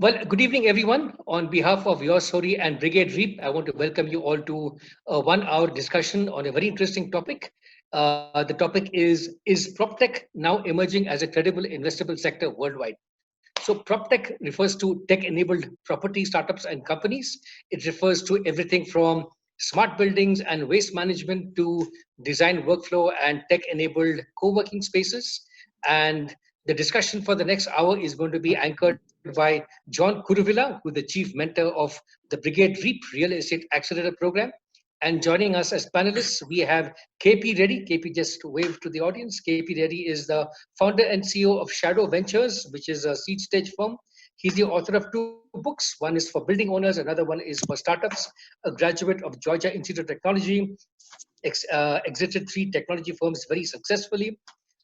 Well, good evening, everyone. On behalf of Your Story and Brigade REAP, I want to welcome you all to a 1 hour discussion on a very interesting topic. The topic is PropTech now emerging as a credible investable sector worldwide? So PropTech refers to tech-enabled property startups and companies. It refers to everything from smart buildings and waste management to design workflow and tech-enabled co-working spaces. And the discussion for the next hour is going to be anchored by John Kuruvilla, who's the chief mentor of the Brigade REAP Real Estate Accelerator Program. And joining us as panelists, we have KP Reddy. KP just waved to the audience. KP Reddy is the founder and CEO of Shadow Ventures, which is a seed stage firm. He's the author of 2 books. One is for building owners, another one is for startups. A graduate of Georgia Institute of Technology, exited 3 technology firms very successfully.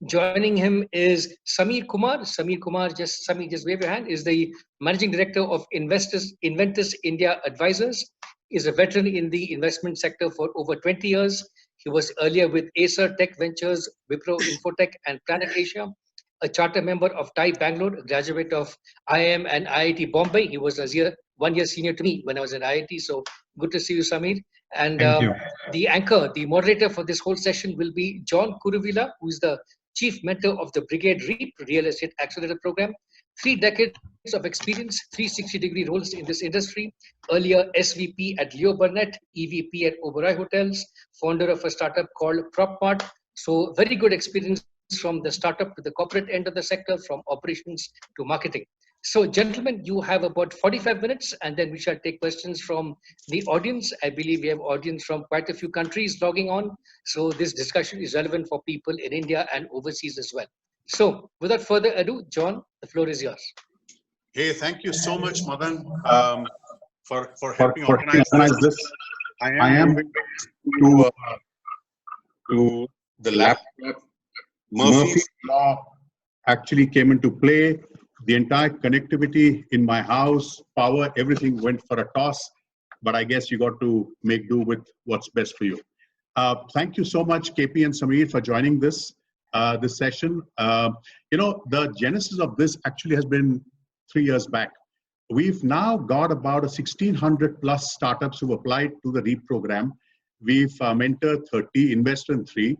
Joining him is Samir Kumar. Samir, just wave your hand, is the managing director of Inventus India Advisors. Is a veteran in the investment sector for over 20 years. He was earlier with Acer Tech Ventures, Wipro Infotech, and Planet Asia. A charter member of TIE Bangalore, a graduate of IIM and IIT Bombay. He was 1 year senior to me when I was at IIT. So good to see you, Samir. And Thank you. the anchor, the moderator for this whole session will be John Kuruvilla, who is the chief mentor of the Brigade REAP Real Estate Accelerator Program. 3 decades of experience, 360-degree roles in this industry. Earlier SVP at Leo Burnett, EVP at Oberoi Hotels, founder of a startup called Proptech. So very good experience from the startup to the corporate end of the sector, from operations to marketing. So gentlemen, you have about 45 minutes and then we shall take questions from the audience. I believe we have audience from quite a few countries logging on. So this discussion is relevant for people in India and overseas as well. So without further ado, John, the floor is yours. Hey, thank you so much, Madan, for helping organize this. I am moving to the laptop. Murphy's Law actually came into play. The entire connectivity in my house, power, everything went for a toss. But I guess you got to make do with what's best for you. Thank you so much, KP and Samir, for joining this session. The genesis of this actually has been 3 years back. We've now got about 1,600 plus startups who've applied to the REAP program. We've mentored 30, invested in 3.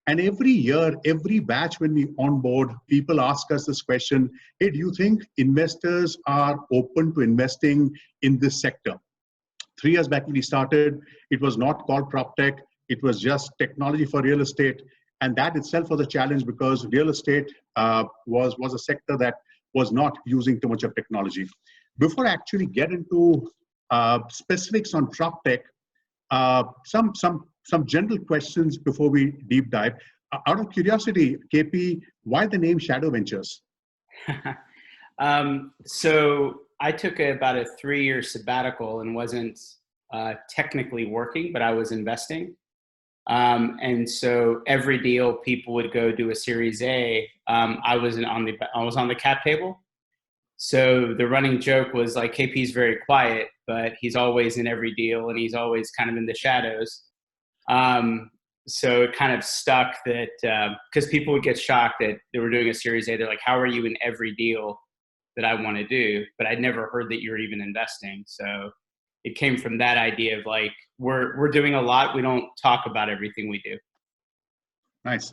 And every year, every batch when we onboard, people ask us this question, hey, do you think investors are open to investing in this sector? 3 years back when we started, it was not called PropTech. It was just technology for real estate. And that itself was a challenge because real estate was a sector that was not using too much of technology. Before I actually get into specifics on PropTech, some general questions before we deep dive. Out of curiosity, KP, why the name Shadow Ventures? So I took about a 3-year sabbatical and wasn't technically working, but I was investing. And so every deal people would go do a Series A. I was on the cap table. So the running joke was like, KP's very quiet, but he's always in every deal and he's always kind of in the shadows. So it kind of stuck that, because people would get shocked that they were doing a Series A. They're like, how are you in every deal that I want to do? But I'd never heard that you're even investing. So it came from that idea of like, we're doing a lot. We don't talk about everything we do. Nice.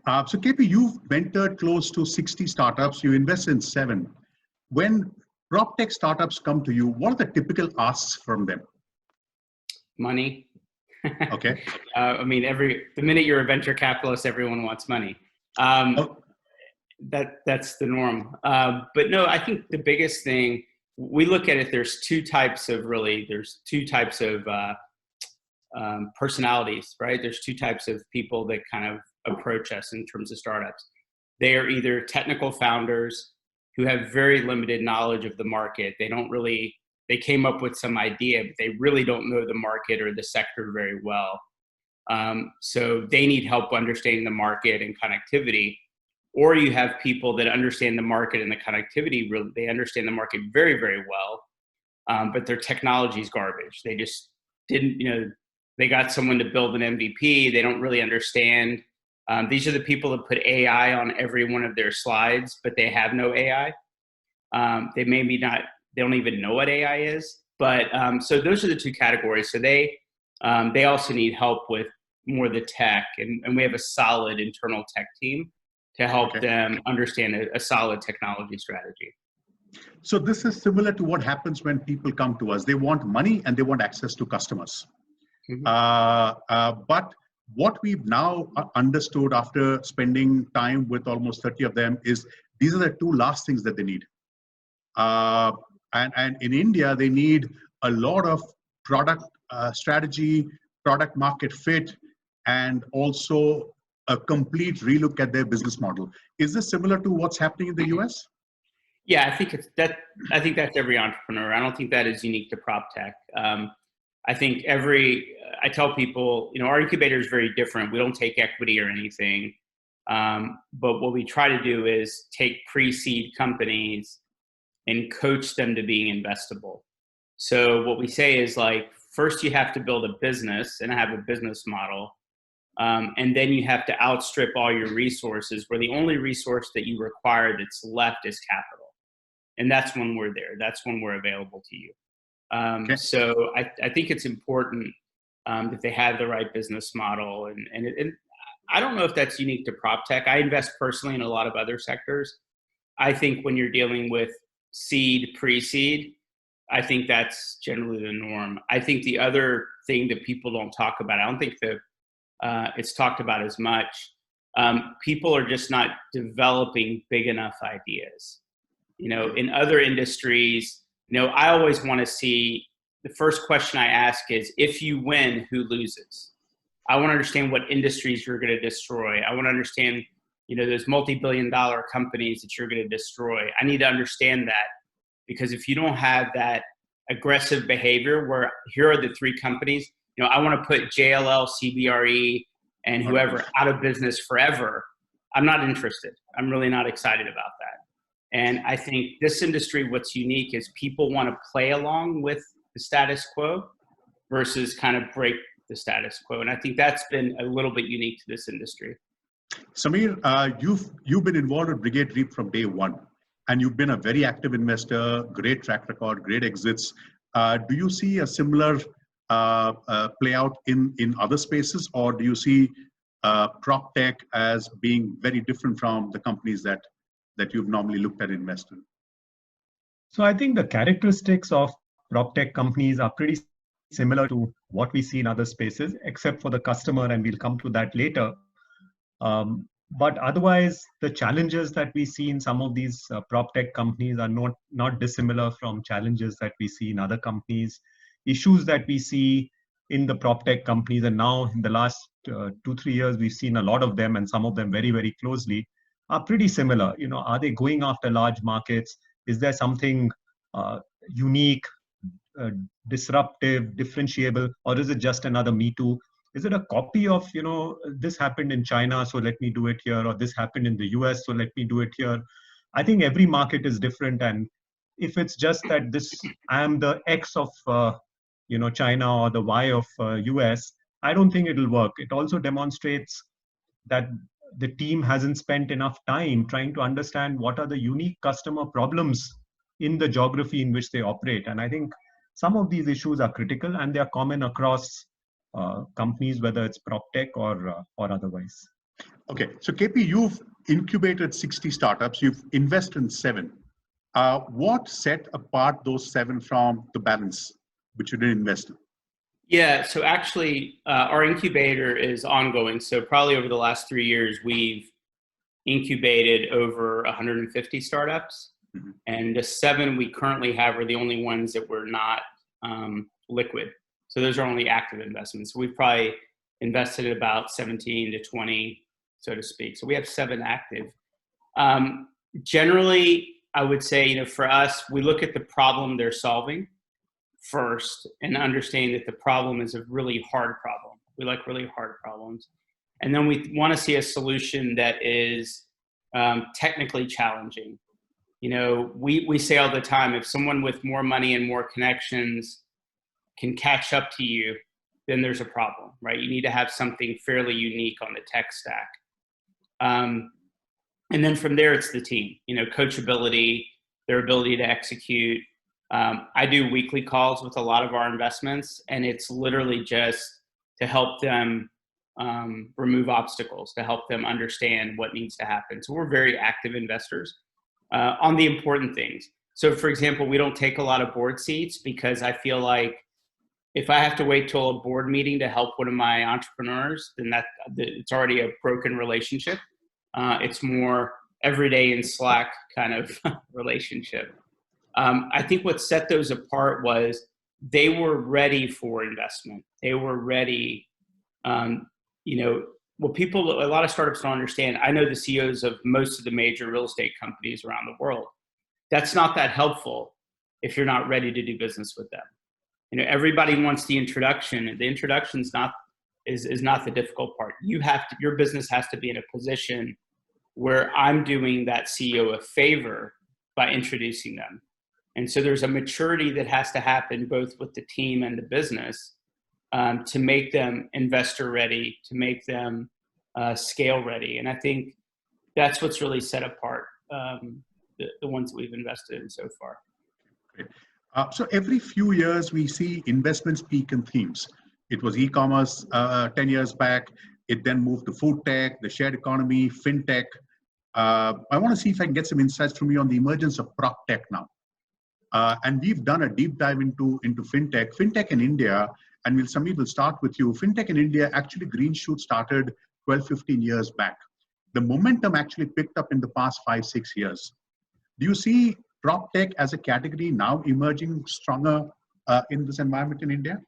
So KP, you've mentored close to 60 startups. You invest in 7. When PropTech startups come to you, what are the typical asks from them? Money. Okay. I mean, the minute you're a venture capitalist, everyone wants money. That's the norm. But no, I think the biggest thing, we look at it, there's two types of personalities, right? There's 2 types of people that kind of approach us in terms of startups. They are either technical founders who have very limited knowledge of the market. They came up with some idea, but they really don't know the market or the sector very well. So they need help understanding the market and connectivity. Or you have people that understand the market and the connectivity, they understand the market very, very well, but their technology is garbage. They just didn't, they got someone to build an MVP. They don't really understand. These are the people that put AI on every one of their slides, but they have no AI. They maybe not they don't even know what AI is. But so those are the two categories. So they also need help with more the tech, and we have a solid internal tech team to help them understand a solid technology strategy. So this is similar to what happens when people come to us. They want money and they want access to customers. But what we've now understood after spending time with almost 30 of them is these are the two last things that they need. And in India, they need a lot of product strategy, product market fit, and also a complete relook at their business model. Is this similar to what's happening in the US? Yeah, I think that's every entrepreneur. I don't think that is unique to Proptech. I think I tell people, our incubator is very different. We don't take equity or anything. But what we try to do is take pre-seed companies and coach them to being investable. So what we say is like, first you have to build a business and have a business model. And then you have to outstrip all your resources, where the only resource that you require that's left is capital. And that's when we're there. That's when we're available to you. So I think it's important that they have the right business model. And I don't know if that's unique to Proptech. I invest personally in a lot of other sectors. I think when you're dealing with seed, pre-seed, I think that's generally the norm. I think the other thing that people don't talk about, I don't think that it's talked about as much. People are just not developing big enough ideas. In other industries, I always want to see, the first question I ask is, if you win, who loses? I want to understand what industries you're going to destroy. I want to understand, those multi-billion-dollar companies that you're going to destroy. I need to understand that, because if you don't have that aggressive behavior where here are the three companies, I want to put JLL, CBRE, and whoever out of business forever, I'm not interested. I'm really not excited about that. And I think this industry, what's unique is people want to play along with the status quo versus kind of break the status quo. And I think that's been a little bit unique to this industry. Samir, you've been involved with Brigade REAP from day one, and you've been a very active investor, great track record, great exits. Do you see a similar play out in other spaces, or do you see Proptech as being very different from the companies that you've normally looked at investing? So I think the characteristics of Proptech companies are pretty similar to what we see in other spaces, except for the customer, and we'll come to that later. But otherwise, the challenges that we see in some of these Proptech companies are not dissimilar from challenges that we see in other companies. Issues that we see in the Proptech companies, and now in the last 2-3 years, we've seen a lot of them, and some of them very, very closely, are pretty similar. Are they going after large markets? Is there something unique, disruptive, differentiable, or is it just another Me Too? Is it a copy of, this happened in China, so let me do it here, or this happened in the US, so let me do it here? I think every market is different, and if it's just that I am the X of China or the Y of US, I don't think it'll work. It also demonstrates that the team hasn't spent enough time trying to understand what are the unique customer problems in the geography in which they operate. And I think some of these issues are critical, and they are common across companies, whether it's Proptech or otherwise. Okay, so KP, you've incubated 60 startups, you've invested in 7. What set apart those 7 from the balance, which you didn't invest in? Yeah, so actually, our incubator is ongoing. So probably over the last 3 years, we've incubated over 150 startups. Mm-hmm. And the 7 we currently have are the only ones that were not liquid. So those are only active investments. So we've probably invested in about 17 to 20, so to speak. So we have 7 active. Generally, I would say, for us, we look at the problem they're solving first and understand that the problem is a really hard problem. We like really hard problems. And then we want to see a solution that is technically challenging. We say all the time, if someone with more money and more connections can catch up to you, then there's a problem, right? You need to have something fairly unique on the tech stack. And then from there, it's the team, coachability, their ability to execute. I do weekly calls with a lot of our investments, and it's literally just to help them remove obstacles, to help them understand what needs to happen. So we're very active investors on the important things. So for example, we don't take a lot of board seats because I feel like if I have to wait till a board meeting to help one of my entrepreneurs, then it's already a broken relationship. It's more everyday in Slack kind of relationship. I think what set those apart was they were ready for investment. They were ready. What a lot of startups don't understand, I know the CEOs of most of the major real estate companies around the world. That's not that helpful if you're not ready to do business with them. Everybody wants the introduction, and the introduction is not the difficult part. Your business has to be in a position where I'm doing that CEO a favor by introducing them. And so there's a maturity that has to happen both with the team and the business to make them investor ready, to make them scale ready. And I think that's what's really set apart the ones that we've invested in so far. Great. So every few years we see investments peak in themes. It was e-commerce 10 years back. It then moved to food tech, the shared economy, fintech. I want to see if I can get some insights from you on the emergence of Proptech now. And we've done a deep dive into fintech. Fintech in India, and Samir will start with you. Fintech in India, actually green shoot started 12, 15 years back. The momentum actually picked up in the past 5, 6 years. Do you see Proptech as a category now emerging stronger in this environment in India?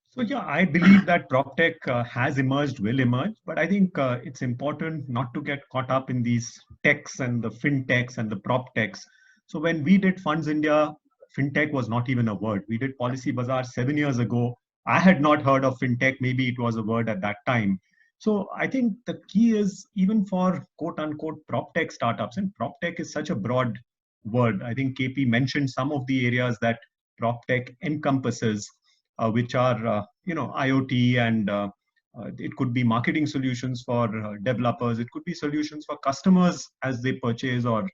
So yeah, I believe that Proptech has emerged, will emerge, but I think it's important not to get caught up in these techs and the fintechs and the Proptechs. So when we did Funds India, fintech was not even a word. We did Policy Bazaar 7 years ago. I had not heard of fintech. Maybe it was a word at that time. So I think the key is even for quote unquote Proptech startups, and Proptech is such a broad word. I think KP mentioned some of the areas that Proptech encompasses, which are IoT, and it could be marketing solutions for developers. It could be solutions for customers as they purchase or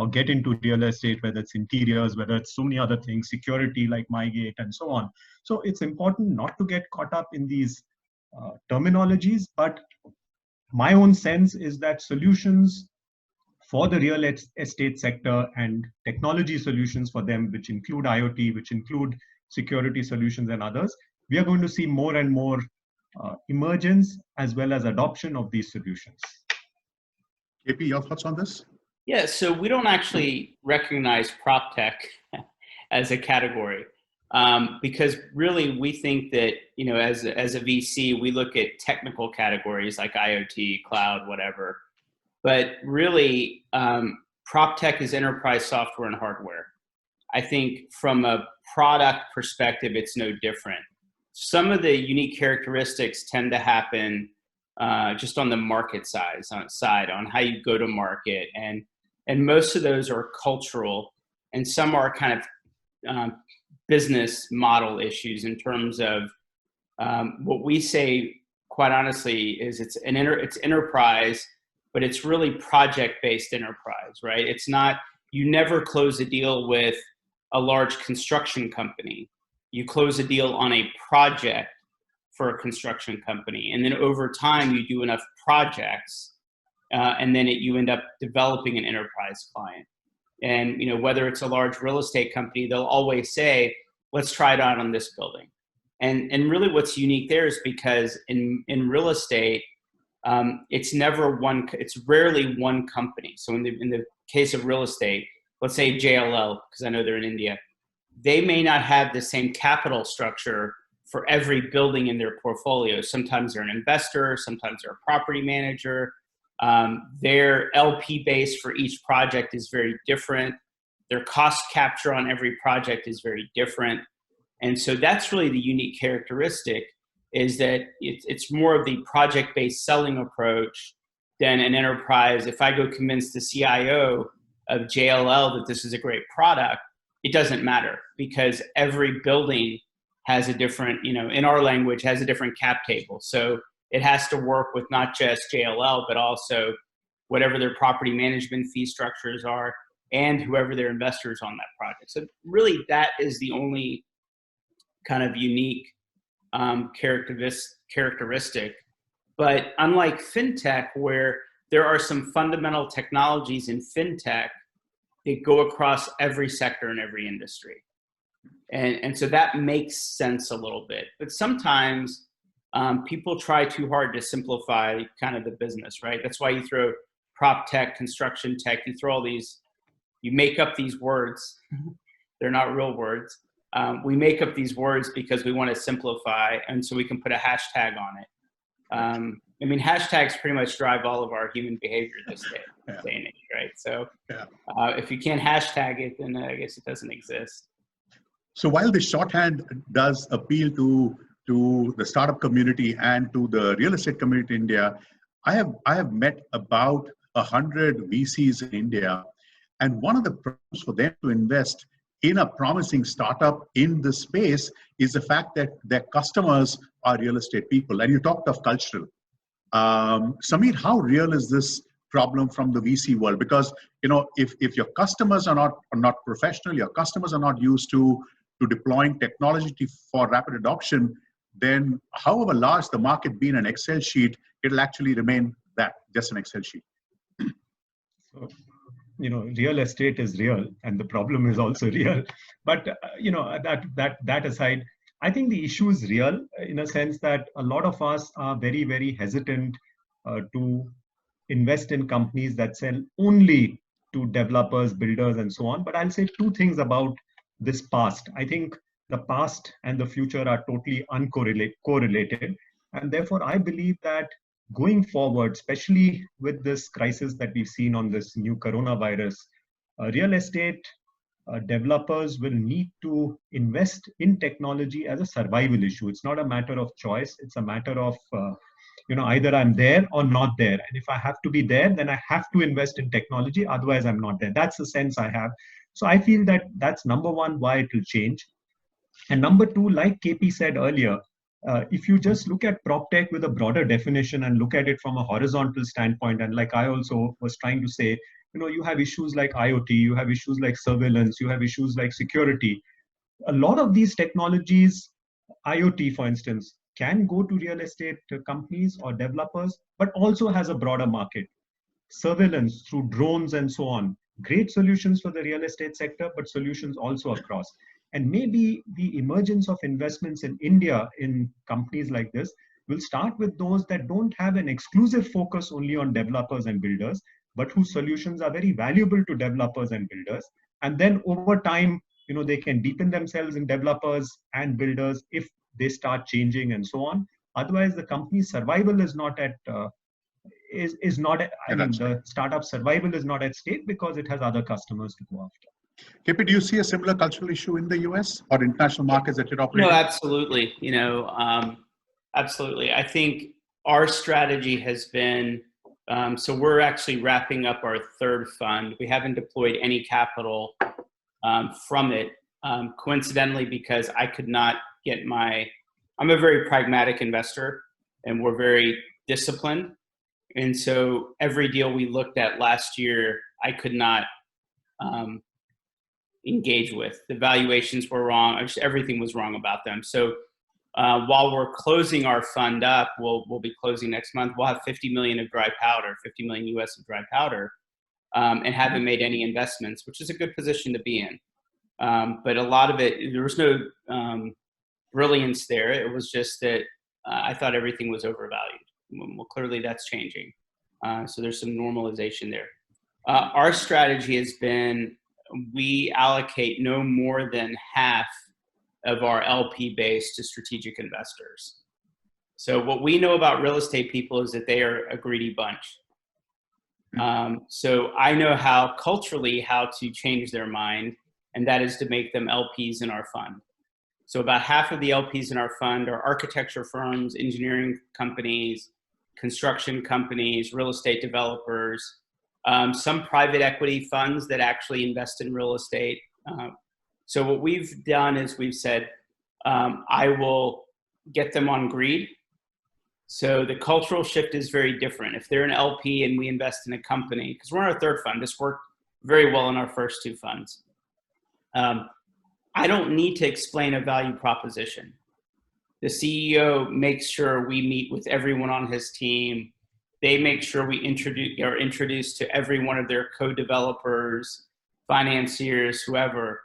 get into real estate, whether it's interiors, whether it's so many other things, security like MyGate and so on. So it's important not to get caught up in these terminologies, but my own sense is that solutions for the real estate sector and technology solutions for them, which include IoT, which include security solutions and others, we are going to see more and more emergence as well as adoption of these solutions. KP, your thoughts on this? Yeah, so we don't actually recognize Proptech as a category because really we think that, as a VC, we look at technical categories like IoT, cloud, whatever. But really, Proptech is enterprise software and hardware. I think from a product perspective, it's no different. Some of the unique characteristics tend to happen just on the market side, on how you go to market. And most of those are cultural, and some are kind of business model issues in terms of what we say, quite honestly, is it's enterprise, but it's really project-based enterprise, right? It's not, you never close a deal with a large construction company. You close a deal on a project for a construction company. And then over time, you do enough projects, and then you end up developing an enterprise client. And whether it's a large real estate company, they'll always say, let's try it out on this building. And really what's unique there is because in real estate, it's rarely one company. So in the case of real estate, let's say JLL, because I know they're in India, they may not have the same capital structure for every building in their portfolio. Sometimes they're an investor, sometimes they're a property manager. Their LP base for each project is very different. Their cost capture on every project is very different. And so that's really the unique characteristic, is that it's more of the project-based selling approach than an enterprise. If I go convince the CIO of JLL that this is a great product, it doesn't matter because every building has a different, in our language, has a different cap table. So it has to work with not just JLL, but also whatever their property management fee structures are. and whoever their investors on that project. So really that is the only kind of unique characteristic. But unlike fintech, where there are some fundamental technologies in fintech that go across every sector and every industry. And so that makes sense a little bit. But sometimes people try too hard to simplify kind of the business, right? That's why you throw prop tech, construction tech, you throw all these, you make up these words. They're not real words. We make up these words because we want to simplify, and so we can put a hashtag on it. I mean, hashtags pretty much drive all of our human behavior this day and age, right? So if you can't hashtag it, then I guess it doesn't exist. So while the shorthand does appeal to the startup community and to the real estate community in India, I have met about 100 VCs in India, and one of the problems for them to invest in a promising startup in this space is the fact that their customers are real estate people. And you talked of cultural. Samir, how real is this problem from the VC world? Because if your customers are not professional, your customers are not used to deploying technology for rapid adoption, then however large the market be in an Excel sheet, it'll actually remain that, just an Excel sheet. So, real estate is real, and the problem is also real. But that aside, I think the issue is real in a sense that a lot of us are very, very hesitant to invest in companies that sell only to developers, builders, and so on. But I'll say two things about this past. I think the past and the future are totally correlated. And therefore, I believe that going forward, especially with this crisis that we've seen on this new coronavirus, real estate developers will need to invest in technology as a survival issue. It's not a matter of choice. It's a matter of, either I'm there or not there. And if I have to be there, then I have to invest in technology. Otherwise, I'm not there. That's the sense I have. So I feel that that's number one, why it will change. And number two, like KP said earlier, if you just look at PropTech with a broader definition and look at it from a horizontal standpoint, and like I also was trying to say, you have issues like IoT, you have issues like surveillance, you have issues like security. A lot of these technologies, IoT, for instance, can go to real estate companies or developers, but also has a broader market. Surveillance through drones and so on. Great solutions for the real estate sector, but solutions also across. And maybe the emergence of investments in India in companies like this will start with those that don't have an exclusive focus only on developers and builders, but whose solutions are very valuable to developers and builders. And then over time, they can deepen themselves in developers and builders if they start changing and so on. Otherwise, the company's survival is not at the startup survival is not at stake because it has other customers to go after. KP, do you see a similar cultural issue in the US or international markets that you're operating? No, absolutely. Absolutely. I think our strategy has been, so we're actually wrapping up our third fund. We haven't deployed any capital from it, coincidentally, because I could not get I'm a very pragmatic investor and we're very disciplined. And so every deal we looked at last year, I could not engage with. The valuations were wrong. Just everything was wrong about them. So while we're closing our fund up, we'll be closing next month. We'll have 50 million of dry powder, 50 million US of dry powder, and haven't made any investments, which is a good position to be in. But a lot of it, there was no brilliance there. It was just that I thought everything was overvalued. Well, clearly that's changing. So there's some normalization there. Our strategy has been, we allocate no more than half of our LP base to strategic investors. So what we know about real estate people is that they are a greedy bunch. So I know culturally how to change their mind, and that is to make them LPs in our fund. So about half of the LPs in our fund are architecture firms, engineering companies, construction companies, real estate developers, some private equity funds that actually invest in real estate. So what we've done is we've said, I will get them on greed. So the cultural shift is very different. If they're an LP and we invest in a company, because we're in our third fund, this worked very well in our first 2 funds. I don't need to explain a value proposition. The CEO makes sure we meet with everyone on his team. They make sure we are introduced to every one of their co-developers, financiers, whoever,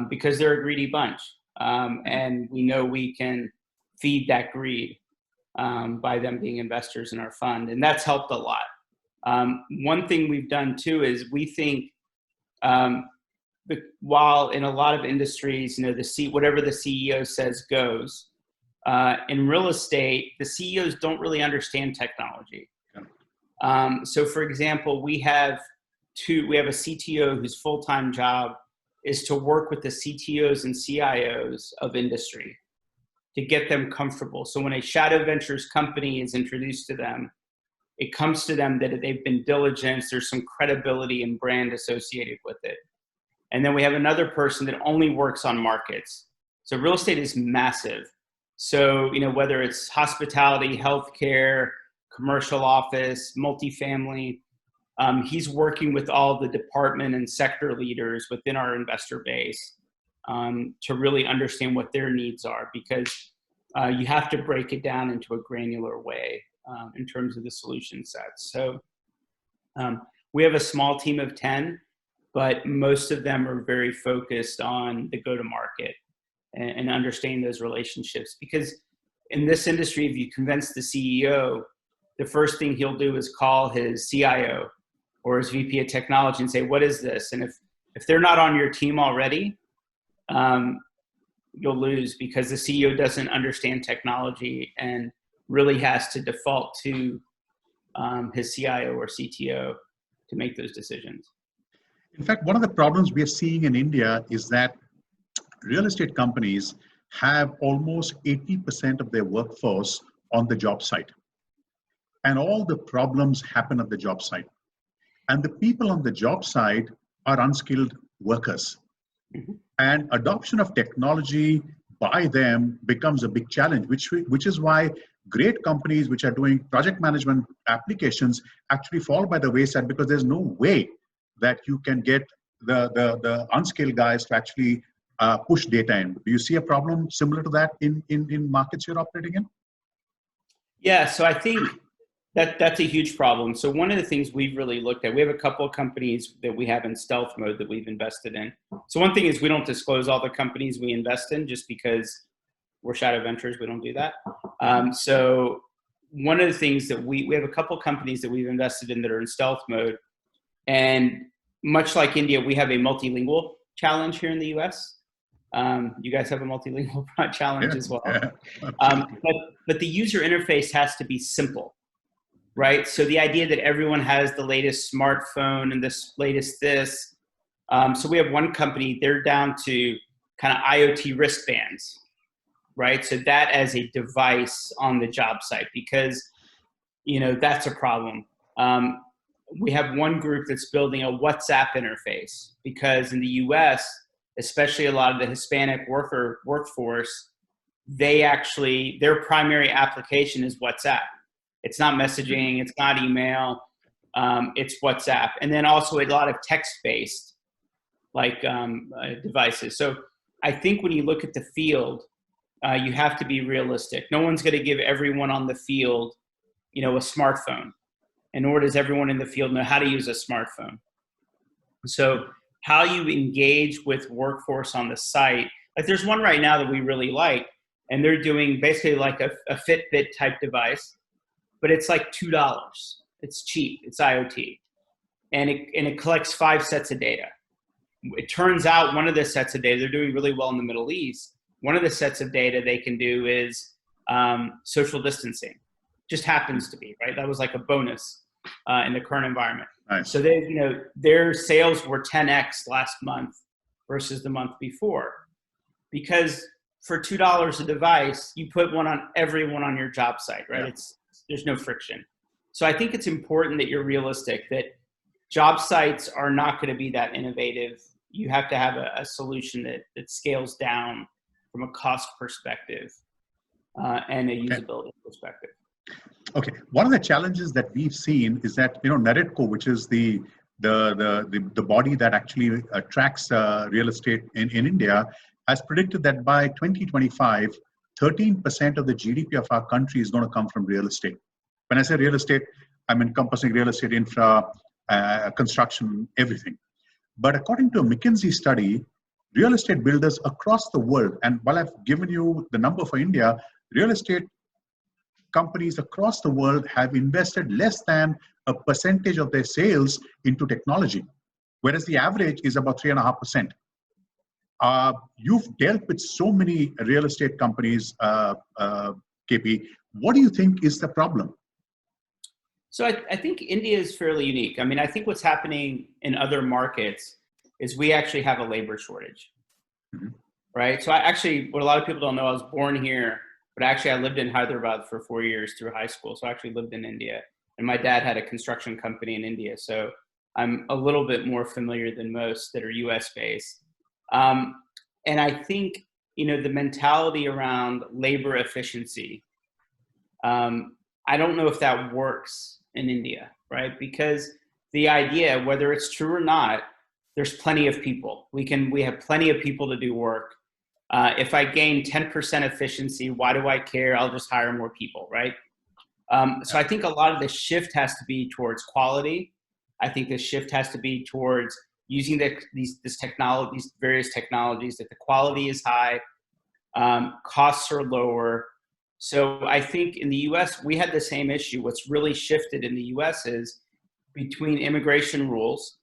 because they're a greedy bunch. And we know we can feed that greed by them being investors in our fund. And that's helped a lot. One thing we've done too is we think, while in a lot of industries, whatever the CEO says goes, in real estate, the CEOs don't really understand technology. So for example, we have a CTO whose full-time job is to work with the CTOs and CIOs of industry to get them comfortable. So when a shadow ventures company is introduced to them, it comes to them that they've been diligent, there's some credibility and brand associated with it. And then we have another person that only works on markets. So real estate is massive. So, whether it's hospitality, healthcare, commercial office, multifamily, he's working with all the department and sector leaders within our investor base to really understand what their needs are, because you have to break it down into a granular way in terms of the solution sets. So we have a small team of 10, but most of them are very focused on the go-to-market and understanding those relationships. Because in this industry, if you convince the CEO, the first thing he'll do is call his CIO or his VP of technology and say, what is this? And if they're not on your team already, you'll lose, because the CEO doesn't understand technology and really has to default to his CIO or CTO to make those decisions. In fact, one of the problems we are seeing in India is that real estate companies have almost 80% of their workforce on the job site. And all the problems happen at the job site. And the people on the job site are unskilled workers. Mm-hmm. And adoption of technology by them becomes a big challenge, which is why great companies which are doing project management applications actually fall by the wayside, because there's no way that you can get the unskilled guys to actually push data in. Do you see a problem similar to that in markets you're operating in? Yeah, so I think that's a huge problem. So one of the things we've really looked at, we have a couple of companies that we have in stealth mode that we've invested in. So one thing is we don't disclose all the companies we invest in just because we're shadow ventures, we don't do that. So one of the things that we have a couple of companies that we've invested in that are in stealth mode. And much like India, we have a multilingual challenge here in the US. You guys have a multilingual challenge as well. Yeah, but the user interface has to be simple, right? So the idea that everyone has the latest smartphone and this latest this. So we have one company, they're down to kind of IoT wristbands, right? So that as a device on the job site, because, that's a problem. We have one group that's building a WhatsApp interface, because in the US, especially a lot of the Hispanic workforce, their primary application is WhatsApp. It's not messaging, it's not email, it's WhatsApp. And then also a lot of text-based devices. So I think when you look at the field, you have to be realistic. No one's gonna give everyone on the field, a smartphone. And nor does everyone in the field know how to use a smartphone. So how you engage with workforce on the site, like there's one right now that we really like, and they're doing basically like a Fitbit type device, but it's like $2. It's cheap, it's IoT. And it collects 5 sets of data. It turns out one of the sets of data, they're doing really well in the Middle East. One of the sets of data they can do is social distancing. Just happens to be, right? That was like a bonus in the current environment. Nice. So their sales were 10x last month versus the month before, because for $2 a device, you put one on everyone on your job site, right? Yeah. There's no friction. So I think it's important that you're realistic, that job sites are not going to be that innovative. You have to have a solution that scales down from a cost perspective and a usability perspective. Okay, one of the challenges that we've seen is that, Naredco, which is the the body that actually tracks real estate in India, has predicted that by 2025, 13% of the GDP of our country is going to come from real estate. When I say real estate, I'm encompassing real estate infra, construction, everything. But according to a McKinsey study, real estate builders across the world, and while I've given you the number for India, real estate companies across the world have invested less than a percentage of their sales into technology, whereas the average is about 3.5%. You've dealt with so many real estate companies, KP. What do you think is the problem? So I think India is fairly unique. I mean, I think what's happening in other markets is we actually have a labor shortage, right? So what a lot of people don't know, I was born here, but actually I lived in Hyderabad for 4 years through high school. So I actually lived in India, and my dad had a construction company in India. So I'm a little bit more familiar than most that are US based. And I think, the mentality around labor efficiency, I don't know if that works in India, right? Because the idea, whether it's true or not, there's plenty of people. We have plenty of people to do work. If I gain 10% efficiency, why do I care? I'll just hire more people, right? So I think a lot of the shift has to be towards quality. I think the shift has to be towards using these various technologies, that the quality is high, costs are lower. So I think in the US, we had the same issue. What's really shifted in the US is between immigration rules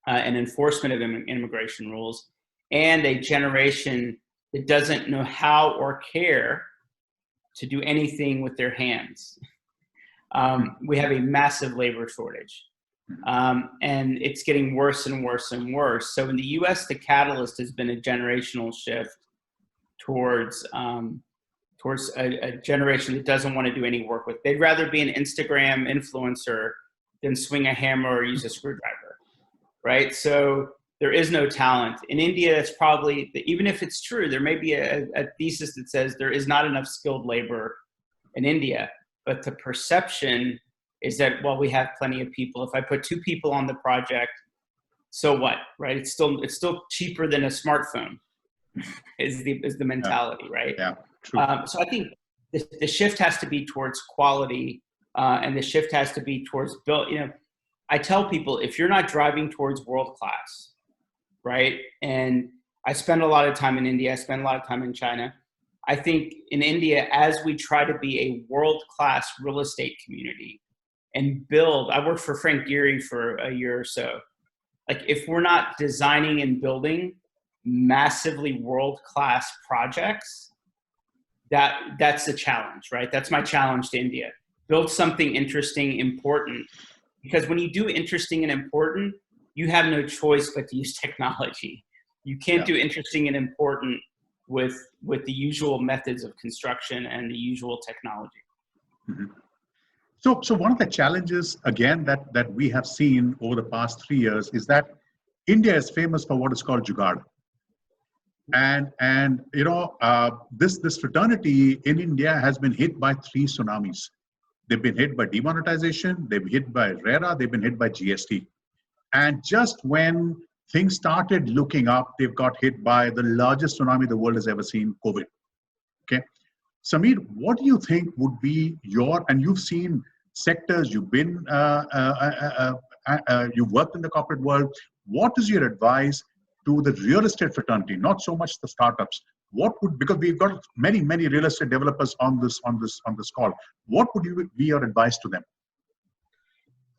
and enforcement of immigration rules, and a generation that doesn't know how or care to do anything with their hands. We have a massive labor shortage. And it's getting worse and worse and worse. So in the US, the catalyst has been a generational shift towards a generation that doesn't want to do any work with. They'd rather be an Instagram influencer than swing a hammer or use a screwdriver, right? So there is no talent. In India, it's probably, even if it's true, there may be a thesis that says there is not enough skilled labor in India, but the perception is that, well, we have plenty of people. If I put 2 people on the project, so what, right? It's still cheaper than a smartphone is the mentality, right? Yeah, true. So I think the shift has to be towards quality, and the shift has to be towards build. I tell people, if you're not driving towards world-class, right? And I spend a lot of time in India, I spend a lot of time in China. I think in India, as we try to be a world-class real estate community and build, I worked for Frank Gehry for a year or so. Like, if we're not designing and building massively world-class projects, that's the challenge, right? That's my challenge to India. Build something interesting, important, because when you do interesting and important, you have no choice but to use technology. You can't do interesting and important with the usual methods of construction and the usual technology. Mm-hmm. So one of the challenges, again, that we have seen over the past 3 years is that India is famous for what is called jugaad. And this fraternity in India has been hit by 3 tsunamis. They've been hit by demonetization, they've been hit by RERA, they've been hit by GST. And just when things started looking up, they've got hit by the largest tsunami the world has ever seen, COVID. Okay, Samir, what do you think would be and you've seen sectors, you've been, you've worked in the corporate world. What is your advice to the real estate fraternity, not so much the startups? Because we've got many real estate developers on this call. What would be your advice to them?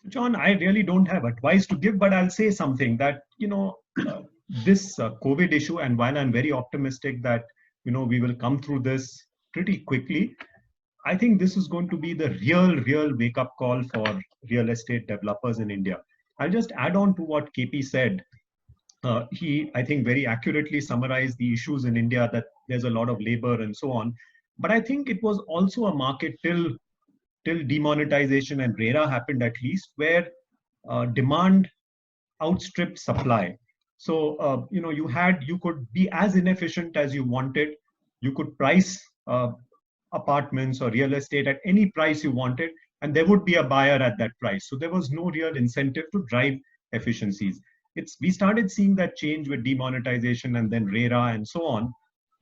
John, I really don't have advice to give, but I'll say something that, this COVID issue, and while I'm very optimistic that, we will come through this pretty quickly, I think this is going to be the real wake-up call for real estate developers in India. I'll just add on to what KP said. He, I think, very accurately summarized the issues in India, that there's a lot of labor and so on. But I think it was also a market till demonetization and RERA happened, at least, where demand outstripped supply. So, you could be as inefficient as you wanted. You could price apartments or real estate at any price you wanted, and there would be a buyer at that price. So there was no real incentive to drive efficiencies. We started seeing that change with demonetization and then RERA and so on.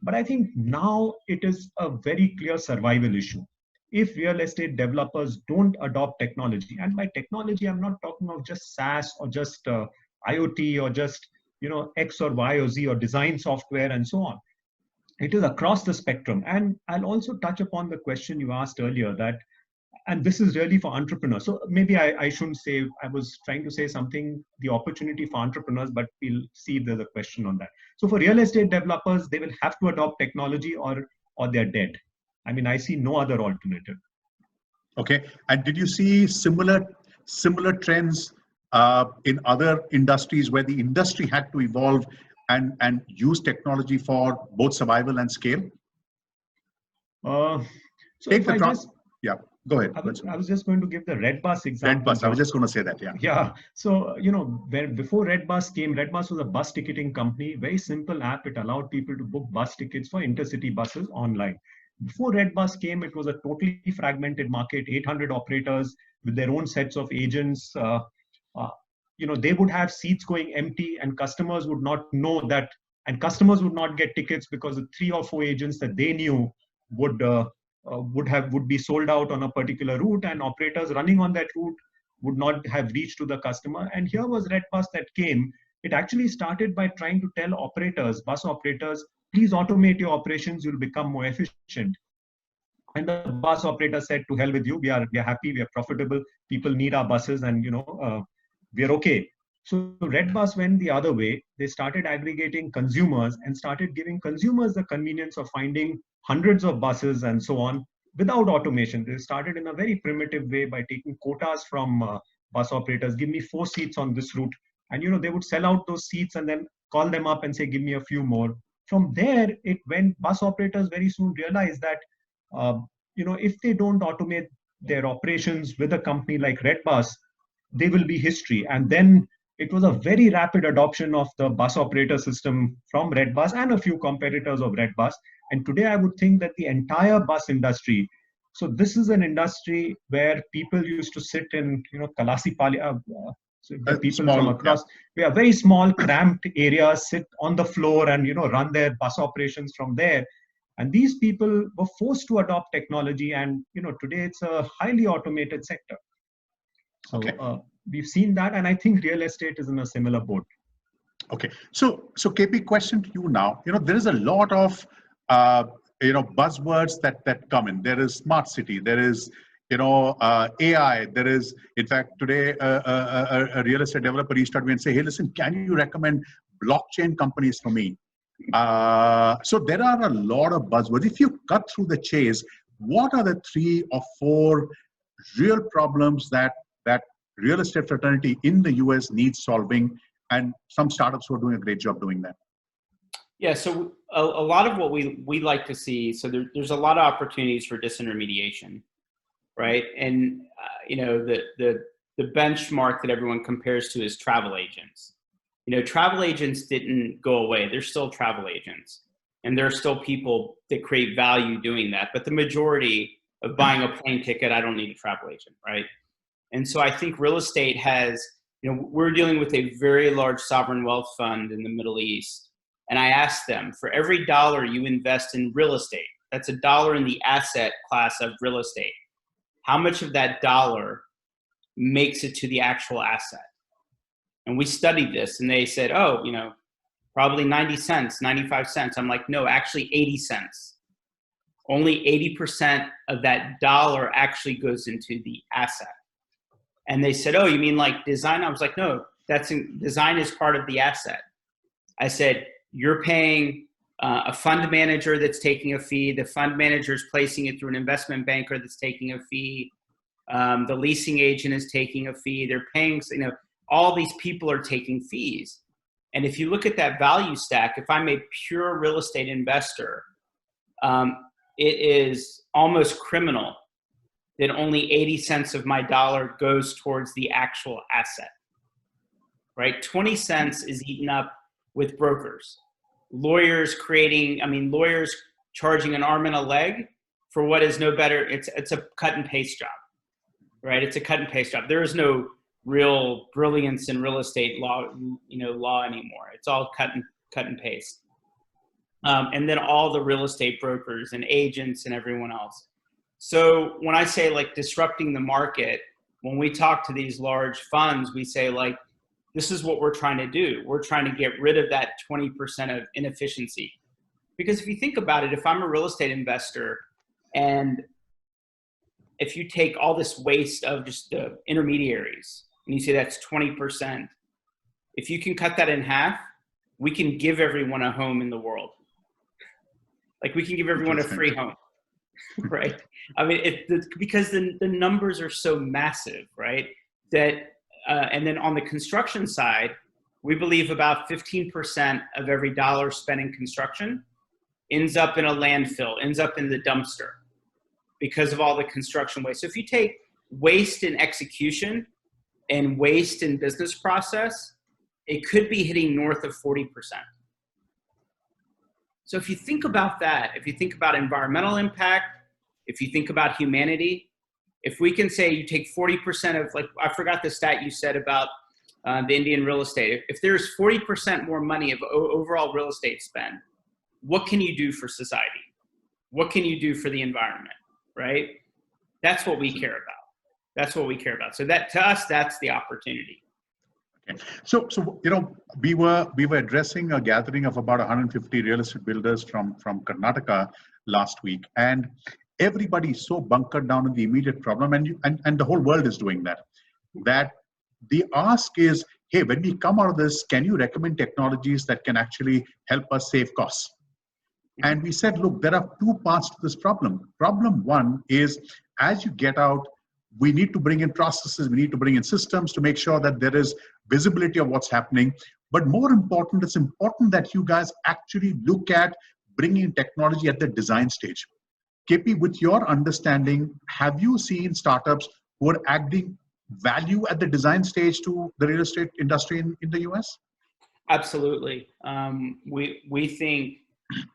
But I think now it is a very clear survival issue. If real estate developers don't adopt technology, and by technology, I'm not talking of just SaaS or just IoT or just X or Y or Z or design software and so on. It is across the spectrum. And I'll also touch upon the question you asked earlier that, and this is really for entrepreneurs. So maybe I shouldn't say, I was trying to say something, the opportunity for entrepreneurs, but we'll see if there's a question on that. So for real estate developers, they will have to adopt technology or they're dead. I mean, I see no other alternative. Okay. And did you see similar trends in other industries where the industry had to evolve and use technology for both survival and scale? Yeah, go ahead. I was just going to give the Redbus example. Redbus, I was just going to say that, yeah. Yeah. So, before Redbus came, Redbus was a bus ticketing company, very simple app. It allowed people to book bus tickets for intercity buses online. Before Redbus came, it was a totally fragmented market, 800 operators with their own sets of agents. They would have seats going empty and customers would not know that, and customers would not get tickets because the 3 or 4 agents that they knew would be sold out on a particular route, and operators running on that route would not have reached to the customer. And here was Redbus that came. It actually started by trying to tell operators, bus operators, please automate your operations, you'll become more efficient. And the bus operator said, to hell with you, we are happy, we are profitable, people need our buses, and we are okay. So Redbus went the other way. They started aggregating consumers and started giving consumers the convenience of finding hundreds of buses and so on without automation. They started in a very primitive way by taking quotas from bus operators. Give me 4 seats on this route. And they would sell out those seats and then call them up and say, give me a few more. From there, it went. Bus operators very soon realized that if they don't automate their operations with a company like Redbus, they will be history. And then it was a very rapid adoption of the bus operator system from Redbus and a few competitors of Redbus. And today I would think that the entire bus industry, so this is an industry where people used to sit in, Kalasipali, so the people from across, we are very small, cramped areas, sit on the floor and, run their bus operations from there. And these people were forced to adopt technology. And, today it's a highly automated sector. So we've seen that. And I think real estate is in a similar boat. Okay. So KP, question to you now. There is a lot of, buzzwords that come in. There is smart city. There is, AI. There is, in fact, today, a real estate developer reached out to me and say, hey, listen, can you recommend blockchain companies for me? So there are a lot of buzzwords. If you cut through the chase, what are the 3 or 4 real problems that real estate fraternity in the US needs solving, and some startups who are doing a great job doing that? Yeah, so a lot of what we like to see, so there's a lot of opportunities for disintermediation, right? And the benchmark that everyone compares to is travel agents. Travel agents didn't go away. They're still travel agents. And there are still people that create value doing that. But the majority of buying a plane ticket, I don't need a travel agent, right? And so I think real estate has, we're dealing with a very large sovereign wealth fund in the Middle East. And I asked them, for every dollar you invest in real estate, that's $1 in the asset class of real estate, how much of that dollar makes it to the actual asset? And we studied this and they said, probably 90 cents, 95 cents. I'm like, no, actually 80 cents. Only 80% of that dollar actually goes into the asset. And they said, oh, you mean like design? I was like, no, design is part of the asset. I said, you're paying a fund manager that's taking a fee. The fund manager is placing it through an investment banker that's taking a fee. The leasing agent is taking a fee. They're paying, all these people are taking fees. And if you look at that value stack, if I'm a pure real estate investor, it is almost criminal that only 80 cents of my dollar goes towards the actual asset, right? 20 cents is eaten up with brokers. Lawyers charging an arm and a leg for what is no better. It's a cut and paste job, right? It's a cut and paste job. There is no real brilliance in real estate law, law anymore. It's all cut and paste. And then all the real estate brokers and agents and everyone else. So when I say like disrupting the market, when we talk to these large funds, we say like, this is what we're trying to do. We're trying to get rid of that 20% of inefficiency. Because if you think about it, if I'm a real estate investor and if you take all this waste of just the intermediaries and you say that's 20%, if you can cut that in half, we can give everyone a home in the world. Like we can give everyone a free home, right? I mean, because the numbers are so massive, right? That, and then on the construction side, we believe about 15% of every dollar spent in construction ends up in a landfill, ends up in the dumpster because of all the construction waste. So if you take waste in execution and waste in business process, it could be hitting north of 40%. So if you think about that, if you think about environmental impact, if you think about humanity, if we can say you take 40% of, like, I forgot the stat you said about the Indian real estate. If there's 40% more money of overall real estate spend, what can you do for society? What can you do for the environment, right? That's what we care about. That's what we care about. So that, to us, that's the opportunity. Okay. So we were addressing a gathering of about 150 real estate builders from Karnataka last week, and everybody's so bunkered down in the immediate problem, and the whole world is doing that. That the ask is, hey, when we come out of this, can you recommend technologies that can actually help us save costs? And we said, look, there are two parts to this problem. Problem one is, as you get out, we need to bring in processes, we need to bring in systems to make sure that there is visibility of what's happening. But more important, it's important that you guys actually look at bringing technology at the design stage. KP, with your understanding, have you seen startups who are adding value at the design stage to the real estate industry in the US? Absolutely. We think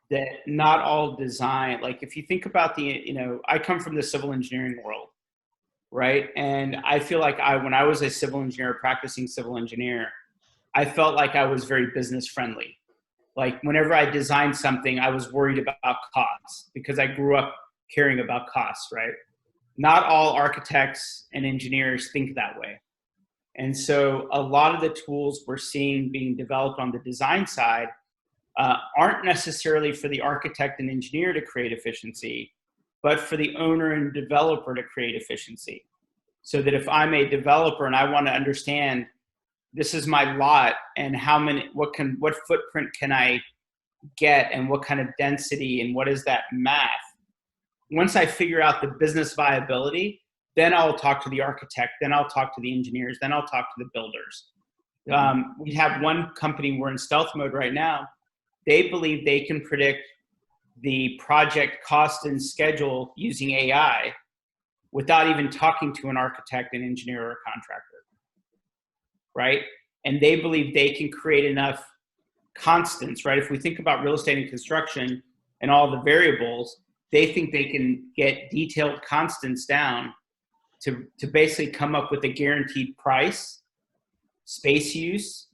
that not all design, like if you think about I come from the civil engineering world, right? And I feel like when I was a civil engineer, practicing civil engineer, I felt like I was very business friendly. Like whenever I designed something, I was worried about costs because I grew up caring about costs, right? Not all architects and engineers think that way. And so a lot of the tools we're seeing being developed on the design side aren't necessarily for the architect and engineer to create efficiency, but for the owner and developer to create efficiency. So that if I'm a developer and I want to understand this is my lot and what footprint can I get and what kind of density and what is that math? Once I figure out the business viability, then I'll talk to the architect, then I'll talk to the engineers, then I'll talk to the builders. We have one company, we're in stealth mode right now. They believe they can predict the project cost and schedule using AI without even talking to an architect, an engineer, or a contractor, right? And they believe they can create enough constants, right? If we think about real estate and construction and all the variables, they think they can get detailed constants down to basically come up with a guaranteed price, space use,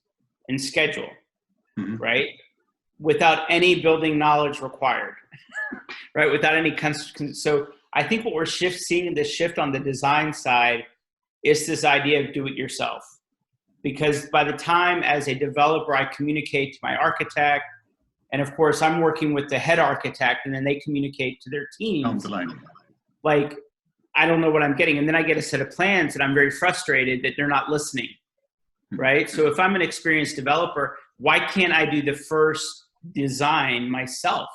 and schedule, right? Without any building knowledge required, right? Without any, so I think what we're seeing the shift on the design side is this idea of do it yourself. Because by the time as a developer, I communicate to my architect, and of course I'm working with the head architect, and then they communicate to their teams. Like, I don't know what I'm getting. And then I get a set of plans and I'm very frustrated that they're not listening, right? So if I'm an experienced developer, why can't I do the first design myself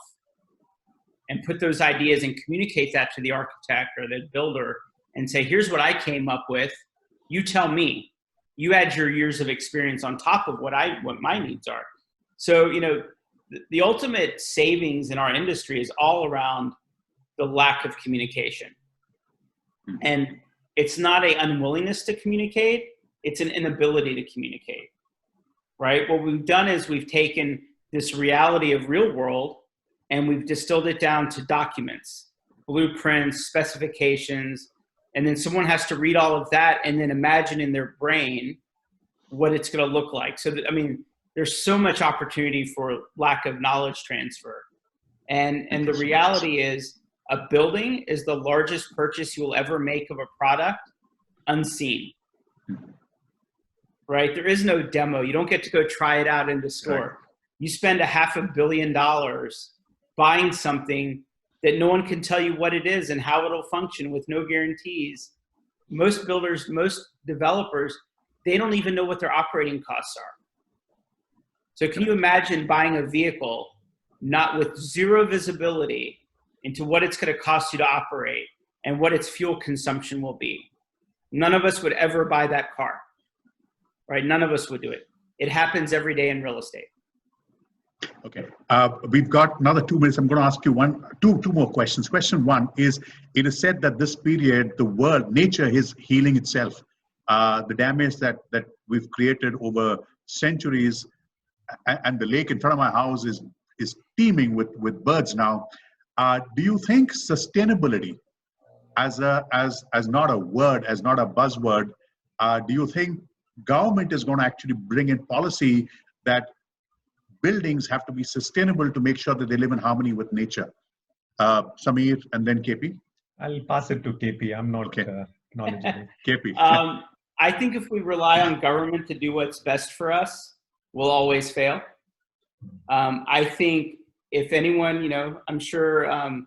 and put those ideas and communicate that to the architect or the builder and say, here's what I came up with. You tell me. You add your years of experience on top of what my needs are. So, the ultimate savings in our industry is all around the lack of communication. And it's not an unwillingness to communicate, it's an inability to communicate, right? What we've done is we've taken this reality of real world and we've distilled it down to documents, blueprints, specifications, And then someone has to read all of that and then imagine in their brain what it's going to look like. So, I mean, there's so much opportunity for lack of knowledge transfer. And the reality is, a building is the largest purchase you will ever make of a product unseen. Right? There is no demo. You don't get to go try it out in the store. Right. You spend $500 million buying something that no one can tell you what it is and how it'll function with no guarantees. Most builders, most developers, they don't even know what their operating costs are. So can you imagine buying a vehicle not with zero visibility into what it's going to cost you to operate and what its fuel consumption will be? None of us would ever buy that car, right? None of us would do it. It happens every day in real estate. Okay, we've got another 2 minutes. I'm going to ask you two more questions. Question one is, it is said that this period, the world, nature is healing itself. The damage that we've created over centuries, and the lake in front of my house is teeming with birds now. Do you think sustainability, as not a word, as not a buzzword, do you think government is going to actually bring in policy that buildings have to be sustainable to make sure that they live in harmony with nature? Samir and then KP. I'll pass it to KP. I'm not knowledgeable. KP. I think if we rely on government to do what's best for us, we'll always fail. I think if anyone, I'm sure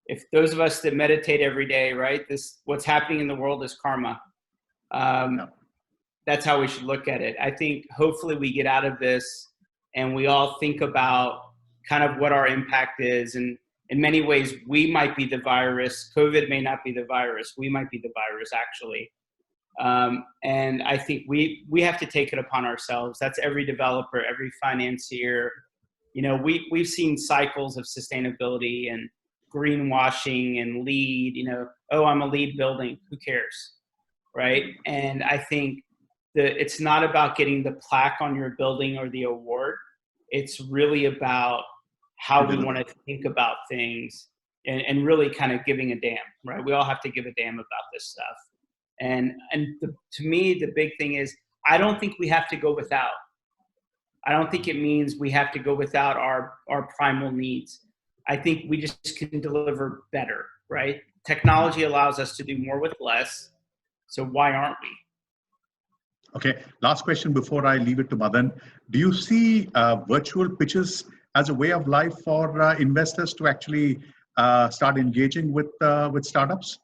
if those of us that meditate every day, right, what's happening in the world is karma. That's how we should look at it. I think hopefully we get out of this and we all think about kind of what our impact is. And in many ways, we might be the virus. COVID may not be the virus. We might be the virus, actually. And I think we have to take it upon ourselves. That's every developer, every financier. We've seen cycles of sustainability and greenwashing and LEED, oh, I'm a LEED building. Who cares? Right? And I think it's not about getting the plaque on your building or the award. It's really about how we want to think about things and really kind of giving a damn, right? We all have to give a damn about this stuff. And to me, the big thing is, I don't think we have to go without. I don't think it means we have to go without our primal needs. I think we just can deliver better, right? Technology allows us to do more with less. So why aren't we? Okay, last question before I leave it to Madan. Do you see virtual pitches as a way of life for investors to actually start engaging with startups?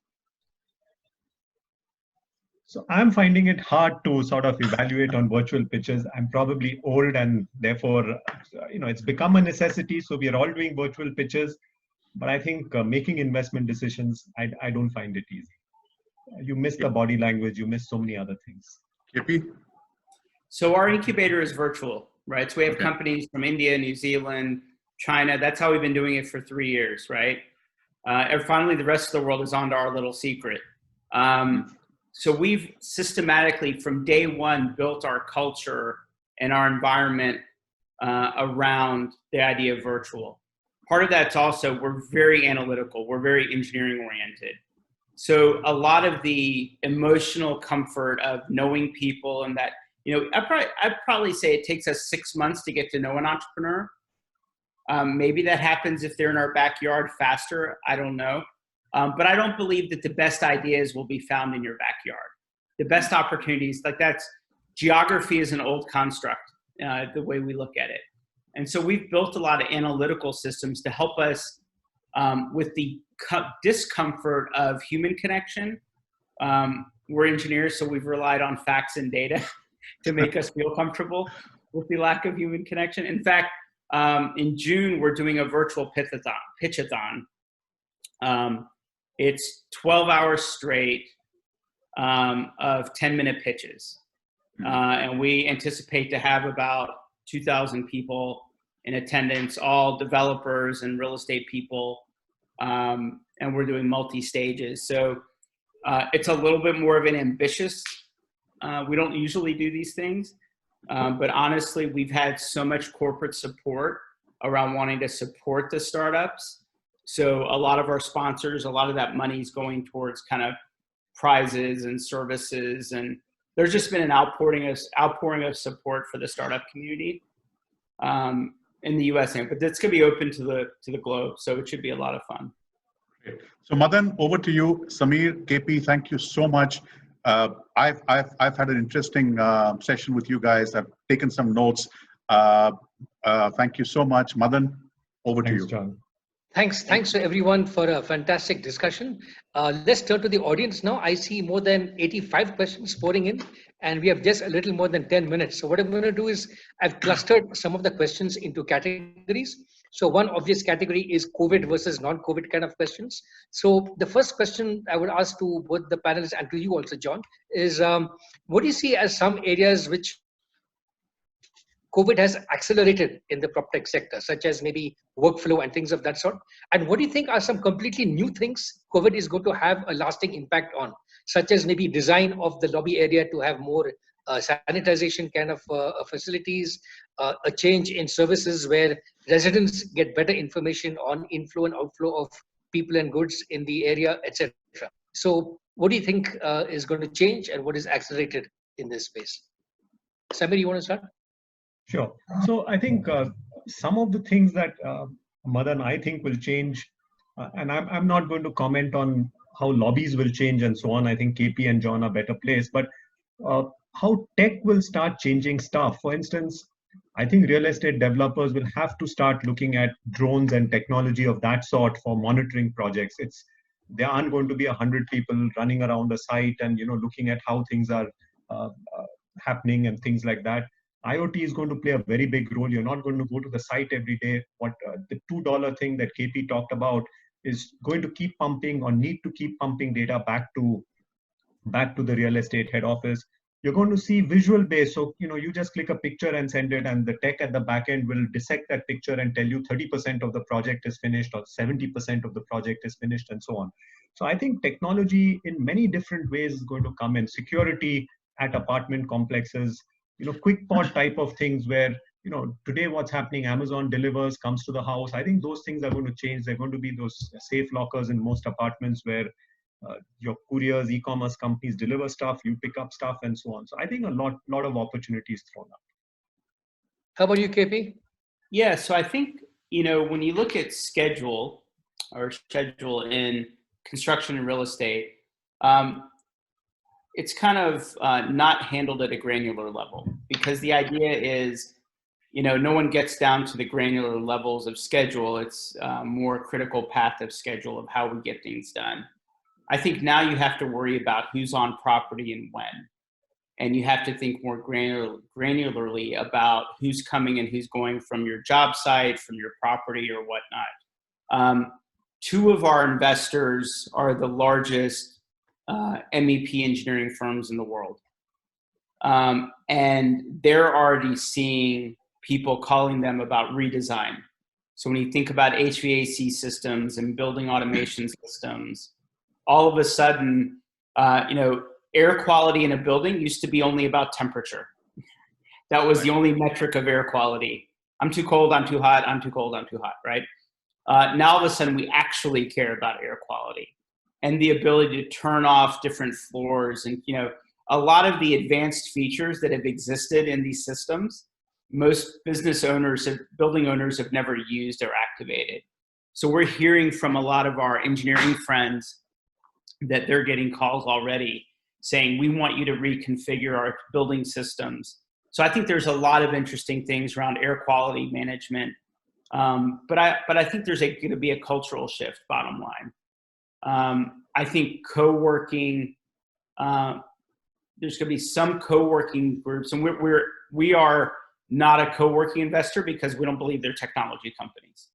So I'm finding it hard to sort of evaluate on virtual pitches. I'm probably old and therefore, it's become a necessity. So we are all doing virtual pitches, but I think making investment decisions, I don't find it easy. You miss the body language, you miss so many other things. KP? So our incubator is virtual, right? So we have companies from India, New Zealand, China. That's how we've been doing it for 3 years, right? And finally, the rest of the world is onto our little secret. So we've systematically, from day one, built our culture and our environment around the idea of virtual. Part of that's also, we're very analytical. We're very engineering oriented. So a lot of the emotional comfort of knowing people and that, I'd probably say it takes us 6 months to get to know an entrepreneur. Maybe that happens if they're in our backyard faster. I don't know. But I don't believe that the best ideas will be found in your backyard. The best opportunities, geography is an old construct, the way we look at it. And so we've built a lot of analytical systems to help us with the discomfort of human connection. We're engineers, so we've relied on facts and data to make us feel comfortable with the lack of human connection. In fact, in June, we're doing a virtual pitchathon. It's 12 hours straight of 10-minute pitches. And we anticipate to have about 2,000 people in attendance, all developers and real estate people. And we're doing multi-stages. So it's a little bit more of an ambitious, we don't usually do these things, but honestly, we've had so much corporate support around wanting to support the startups. So a lot of our sponsors, a lot of that money is going towards kind of prizes and services, and there's just been an outpouring of support for the startup community in the US, but it's going to be open to the globe, so it should be a lot of fun. Great. So Madan, over to you. Samir, KP, thank you so much. I've had an interesting session with you guys. I've taken some notes. Thank you so much. Madan, over to you. John. Thanks to everyone for a fantastic discussion. Let's turn to the audience now. I see more than 85 questions pouring in, and we have just a little more than 10 minutes. So what I'm going to do is I've clustered some of the questions into categories. So one obvious category is COVID versus non-COVID kind of questions. So the first question I would ask to both the panelists and to you also, John, is what do you see as some areas which COVID has accelerated in the PropTech sector, such as maybe workflow and things of that sort? And what do you think are some completely new things COVID is going to have a lasting impact on, such as maybe design of the lobby area to have more sanitization kind of facilities, a change in services where residents get better information on inflow and outflow of people and goods in the area, etc. So what do you think is going to change and what is accelerated in this space? Samir, you want to start? Sure. So I think some of the things that Madan, I think will change, and I'm not going to comment on how lobbies will change and so on. I think KP and John are better placed, but how tech will start changing stuff. For instance, I think real estate developers will have to start looking at drones and technology of that sort for monitoring projects. There aren't going to be 100 people running around a site and looking at how things are happening and things like that. IoT is going to play a very big role. You're not going to go to the site every day. What the $2 thing that KP talked about is going to keep pumping or need to keep pumping data back to the real estate head office. You're going to see visual based. So, you just click a picture and send it, and the tech at the back end will dissect that picture and tell you 30% of the project is finished or 70% of the project is finished and so on. So I think technology in many different ways is going to come in. Security at apartment complexes, quick pod type of things where, today what's happening, Amazon delivers, comes to the house. I think those things are going to change. They're going to be those safe lockers in most apartments where your couriers, e-commerce companies deliver stuff, you pick up stuff and so on. So I think a lot of opportunities thrown up. How about you, KP? Yeah, so I think, when you look at schedule in construction and real estate, it's kind of not handled at a granular level, because the idea is, no one gets down to the granular levels of schedule. It's more critical path of schedule of how we get things done. I think now you have to worry about who's on property and when, and you have to think more granularly about who's coming and who's going from your job site, from your property or whatnot. Two of our investors are the largest MEP engineering firms in the world. And they're already seeing people calling them about redesign. So when you think about HVAC systems and building automation systems, all of a sudden, air quality in a building used to be only about temperature. That was the only metric of air quality. I'm too cold, I'm too hot, I'm too cold, I'm too hot, right? Now all of a sudden we actually care about air quality and the ability to turn off different floors. And, a lot of the advanced features that have existed in these systems, most building owners have never used or activated. So we're hearing from a lot of our engineering friends that they're getting calls already saying, we want you to reconfigure our building systems. So I think there's a lot of interesting things around air quality management. But I think there's going to be a cultural shift, bottom line. I think co-working, there's going to be some co-working groups, and we are not a co-working investor because we don't believe they're technology companies.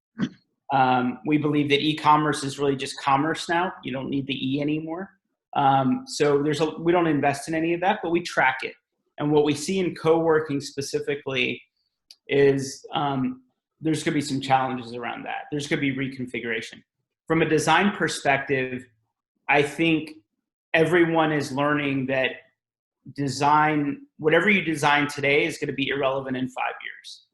We believe that e-commerce is really just commerce now. You don't need the E anymore. So we don't invest in any of that, but we track it. And what we see in co-working specifically is there's going to be some challenges around that. There's going to be reconfiguration. From a design perspective, I think everyone is learning that whatever you design today is going to be irrelevant in 5 years.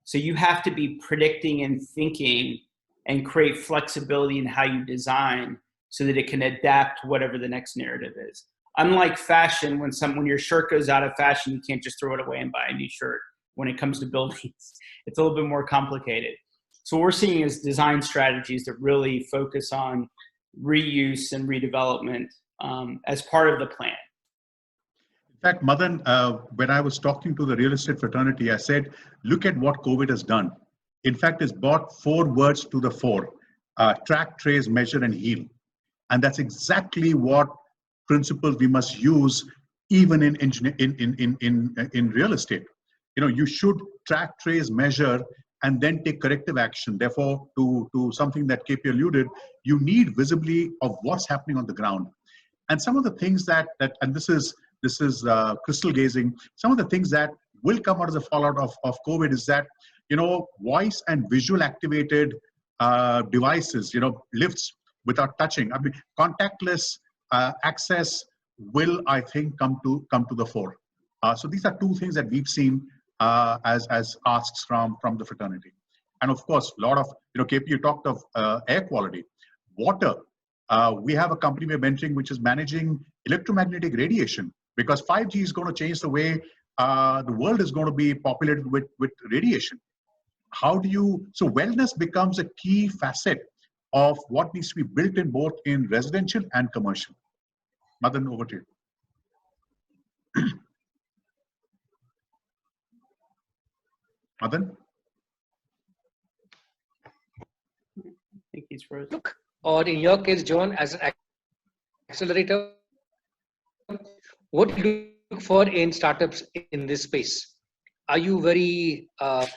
So you have to be predicting and thinking and create flexibility in how you design so that it can adapt to whatever the next narrative is. Unlike fashion, when your shirt goes out of fashion, you can't just throw it away and buy a new shirt. When it comes to buildings, it's a little bit more complicated. So what we're seeing is design strategies that really focus on reuse and redevelopment as part of the plan. In fact, Madan, when I was talking to the real estate fraternity, I said, look at what COVID has done. In fact, it's brought 4 words to the fore: track, trace, measure, and heal. And that's exactly what principles we must use even in real estate. You should track, trace, measure, and then take corrective action. Therefore, to something that KP alluded, you need visibility of what's happening on the ground. And some of the things that and this is crystal gazing, some of the things that will come out as a fallout of COVID is that, voice and visual activated devices, lifts without touching. I mean, contactless access will, I think, come to the fore. So these are 2 things that we've seen as asks from the fraternity. And of course, a lot of, KP, you talked of air quality, water. We have a company we're mentoring which is managing electromagnetic radiation, because 5G is going to change the way the world is going to be populated with radiation. So wellness becomes a key facet of what needs to be built in both in residential and commercial. Madan, over to you. Madan? I think he's frozen. Look, or in your case, John, as an accelerator, what do you look for in startups in this space? Are you very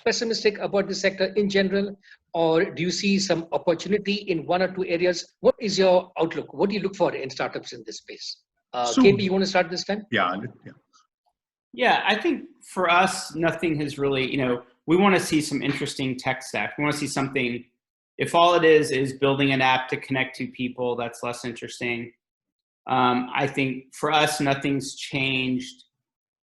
pessimistic about the sector in general, or do you see some opportunity in 1 or 2 areas? What is your outlook? What do you look for in startups in this space? KP, you want to start this time? Yeah, I think for us, nothing has really, we want to see some interesting tech stack. We want to see something, if all it is building an app to connect to people, that's less interesting. I think for us, nothing's changed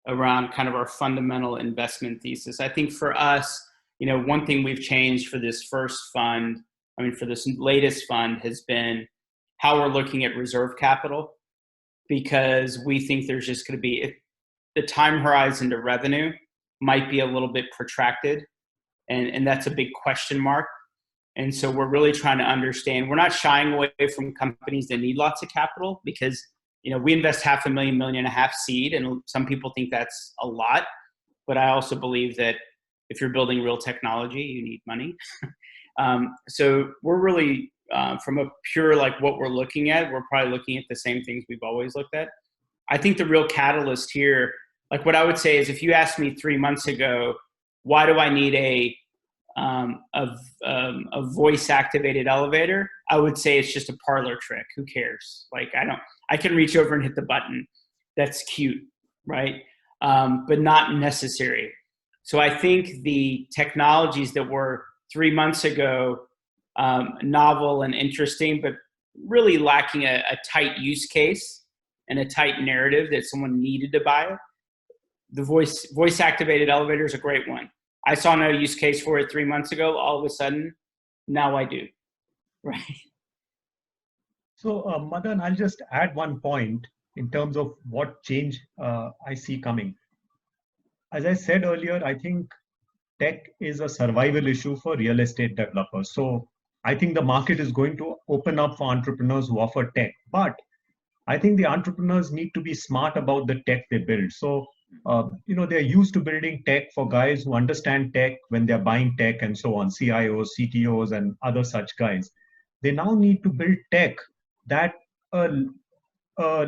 around kind of our fundamental investment thesis. I think for us, one thing we've changed for this first fund, for this latest fund, has been how we're looking at reserve capital, because we think there's just going to be, the time horizon to revenue might be a little bit protracted, and that's a big question mark. And so we're really trying to understand, we're not shying away from companies that need lots of capital, because we invest $500,000, $1.5 million seed, and some people think that's a lot. But I also believe that if you're building real technology, you need money. So we're really, from a pure, what we're looking at, we're probably looking at the same things we've always looked at. I think the real catalyst here, what I would say is, if you asked me 3 months ago, why do I need a voice activated elevator, I would say it's just a parlor trick. Who cares? I can reach over and hit the button. That's cute, right? But not necessary. So I think the technologies that were 3 months ago novel and interesting, but really lacking a tight use case and a tight narrative that someone needed to buy it. The voice activated elevator is a great one. I saw no use case for it 3 months ago. All of a sudden, now I do, right? So, Madan, I'll just add one point in terms of what change I see coming. As I said earlier, I think tech is a survival issue for real estate developers. So I think the market is going to open up for entrepreneurs who offer tech. But I think the entrepreneurs need to be smart about the tech they build. So, they're used to building tech for guys who understand tech when they're buying tech and so on, CIOs, CTOs, and other such guys. They now need to build tech that a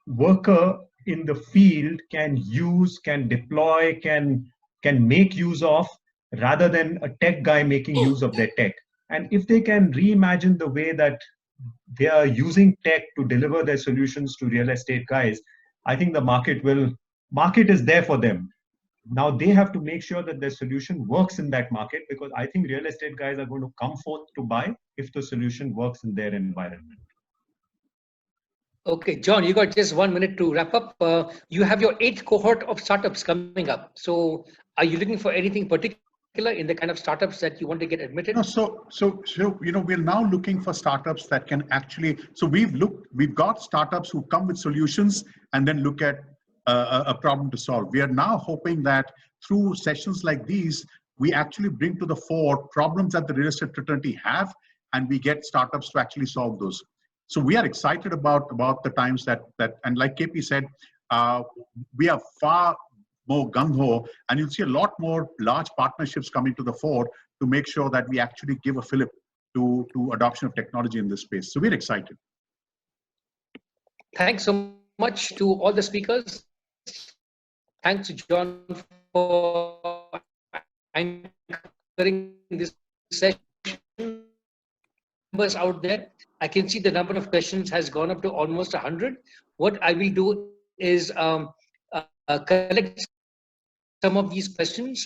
worker in the field can use, can deploy, can make use of, rather than a tech guy making use of their tech. And if they can reimagine the way that they are using tech to deliver their solutions to real estate guys, I think the market is there for them. Now they have to make sure that their solution works in that market, because I think real estate guys are going to come forth to buy if the solution works in their environment. Okay, John, you got just 1 minute to wrap up. You have your 8th cohort of startups coming up. So are you looking for anything particular particular in the kind of startups that you want to get admitted? No, so we're now looking for startups that can actually. So we've got startups who come with solutions and then look at a problem to solve. We are now hoping that through sessions like these, we actually bring to the fore problems that the real estate fraternity have, and we get startups to actually solve those. So we are excited about the times that and like KP said, we are far more gung-ho, and you'll see a lot more large partnerships coming to the fore to make sure that we actually give a fillip to adoption of technology in this space. So we're excited. Thanks so much to all the speakers. Thanks to John for anchoring this session. Numbers out there, I can see the number of questions has gone up to almost 100. What I will do is collect some of these questions